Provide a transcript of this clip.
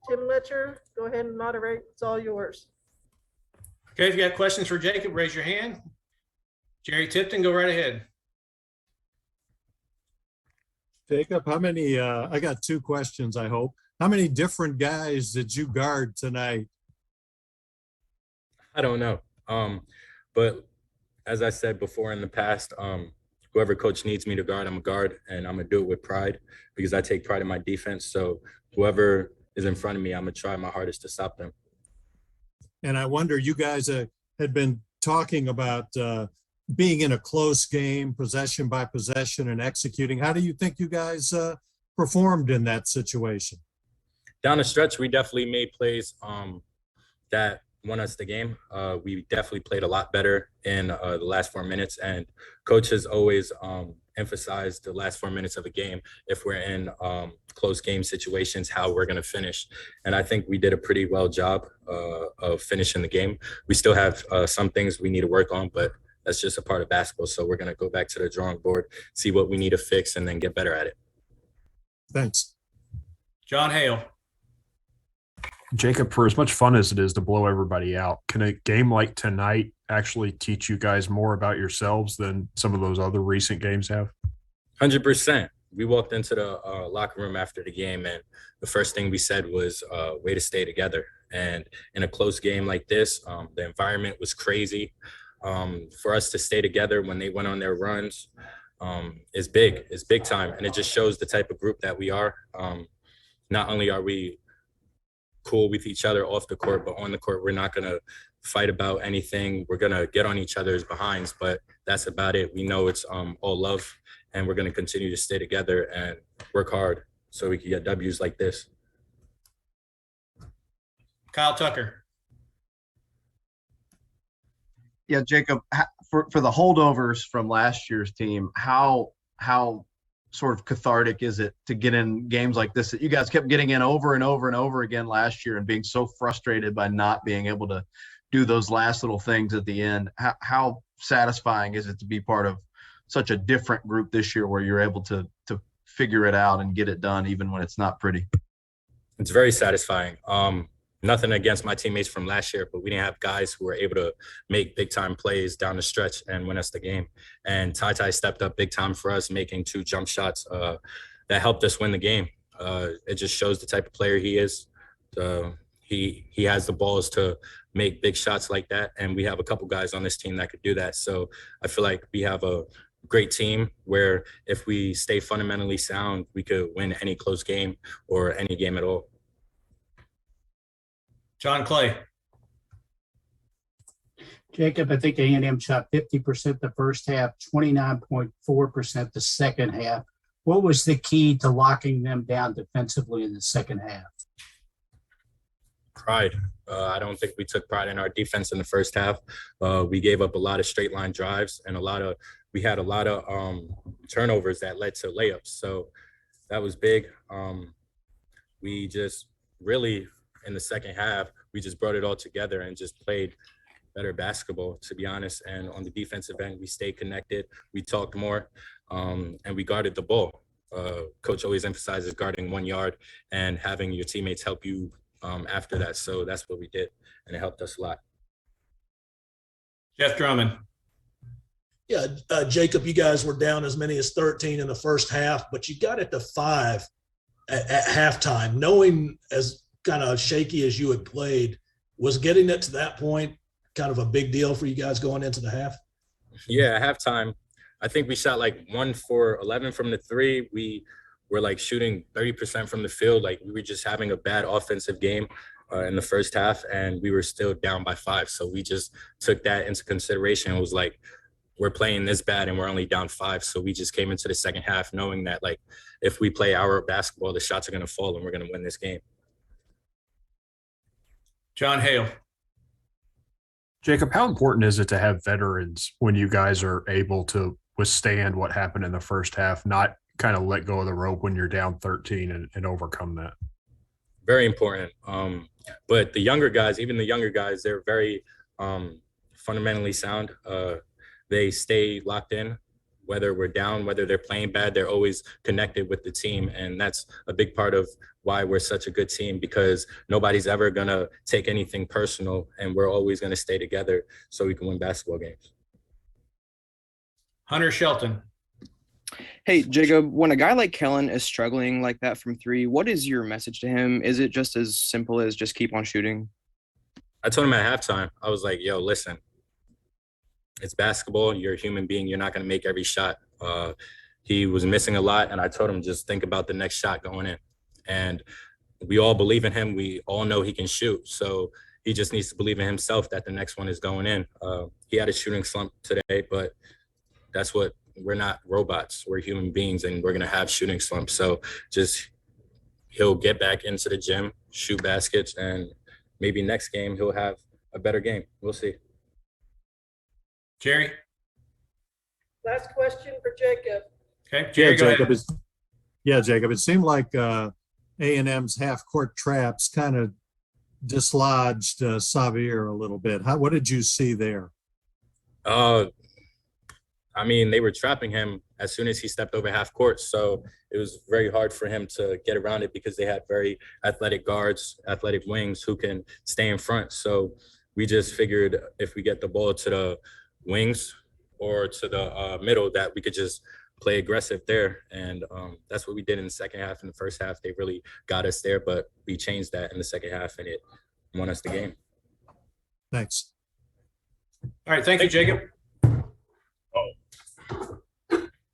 Tim Letcher, go ahead and moderate. It's all yours. Okay, if you got questions for Jacob, raise your hand. Jerry Tipton, go right ahead. Jacob, how many, I got two questions, I hope. How many different guys did you guard tonight? I don't know. But as I said before in the past, whoever coach needs me to guard, I'm a guard, and I'm going to do it with pride because I take pride in my defense. So whoever is in front of me, I'm going to try my hardest to stop them. And I wonder, you guys had been talking about being in a close game, possession by possession, and executing. How do you think you guys performed in that situation? Down the stretch, we definitely made plays that won us the game. We definitely played a lot better in the last 4 minutes, and coach has always emphasized the last 4 minutes of a game if we're in close game situations, how we're going to finish. And I think we did a pretty well job of finishing the game. We still have some things we need to work on, but that's just a part of basketball. So we're going to go back to the drawing board, see what we need to fix, and then get better at it. Thanks. John Hale. Jacob, for as much fun as it is to blow everybody out, can a game like tonight actually teach you guys more about yourselves than some of those other recent games have? 100%. We walked into the locker room after the game, and the first thing we said was way to stay together. And in a close game like this, the environment was crazy. For us to stay together when they went on their runs is big. It's big time. And it just shows the type of group that we are. Not only are we cool with each other off the court, but on the court, we're not going to fight about anything. We're going to get on each other's behinds, but that's about it. We know it's all love, and we're going to continue to stay together and work hard so we can get W's like this. Kyle Tucker. Yeah, Jacob, for the holdovers from last year's team, how sort of cathartic is it to get in games like this that you guys kept getting in over and over and over again last year and being so frustrated by not being able to do those last little things at the end? How satisfying is it to be part of such a different group this year where you're able to figure it out and get it done even when it's not pretty? It's very satisfying. Nothing against my teammates from last year, but we didn't have guys who were able to make big time plays down the stretch and win us the game. And Ty stepped up big time for us, making 2 jump shots that helped us win the game. It just shows the type of player he is. He has the balls to make big shots like that, and we have a couple guys on this team that could do that. So I feel like we have a great team where if we stay fundamentally sound, we could win any close game or any game at all. John Clay. Jacob, I think A&M shot 50% the first half, 29.4% the second half. What was the key to locking them down defensively in the second half? Pride. I don't think we took pride in our defense in the first half. We gave up a lot of straight line drives and we had a lot of turnovers that led to layups. So that was big. We just really, in the second half, we just brought it all together and just played better basketball, to be honest. And on the defensive end, we stayed connected. We talked more, and we guarded the ball. Coach always emphasizes guarding 1 yard and having your teammates help you after that. So that's what we did, and it helped us a lot. Jeff Drummond. Yeah, Jacob, you guys were down as many as 13 in the first half, but you got it to 5 at halftime. Knowing as kind of shaky as you had played, was getting it to that point kind of a big deal for you guys going into the half? Yeah, at halftime, I think we shot like 1 for 11 from the 3. We were like shooting 30% from the field. Like we were just having a bad offensive game in the first half, and we were still down by 5. So we just took that into consideration. It was like, we're playing this bad and we're only down 5. So we just came into the second half knowing that like if we play our basketball, the shots are going to fall and we're going to win this game. John Hale. Jacob, how important is it to have veterans when you guys are able to withstand what happened in the first half, not kind of let go of the rope when you're down 13 and overcome that? Very important. But the younger guys, even the younger guys, they're very fundamentally sound. They stay locked in. whether we're down, whether they're playing bad, they're always connected with the team. And that's a big part of why we're such a good team, because nobody's ever going to take anything personal, and we're always going to stay together so we can win basketball games. Hunter Shelton. Hey, Jacob, when a guy like Kellen is struggling like that from three, what is your message to him? Is it just as simple as just keep on shooting? I told him at halftime, I was like, yo, listen, it's basketball. You're a human being. You're not going to make every shot. He was missing a lot, and I told him just think about the next shot going in. And we all believe in him. We all know he can shoot. So he just needs to believe in himself that the next one is going in. He had a shooting slump today, but that's what we're not robots. We're human beings, and we're going to have shooting slumps. So just he'll get back into the gym, shoot baskets, and maybe next game he'll have a better game. We'll see. Jerry. Last question for Jacob. Okay, Jerry, go ahead. Jacob, it seemed like A&M's half-court traps kind of dislodged Xavier a little bit. What did you see there? I mean, they were trapping him as soon as he stepped over half court. So it was very hard for him to get around it because they had very athletic guards, athletic wings who can stay in front. So we just figured if we get the ball to the wings or to the middle, that we could just play aggressive there. And that's what we did in the second half. In the first half, they really got us there, but we changed that in the second half, and it won us the game. Thanks. All right. Thank you, Jacob.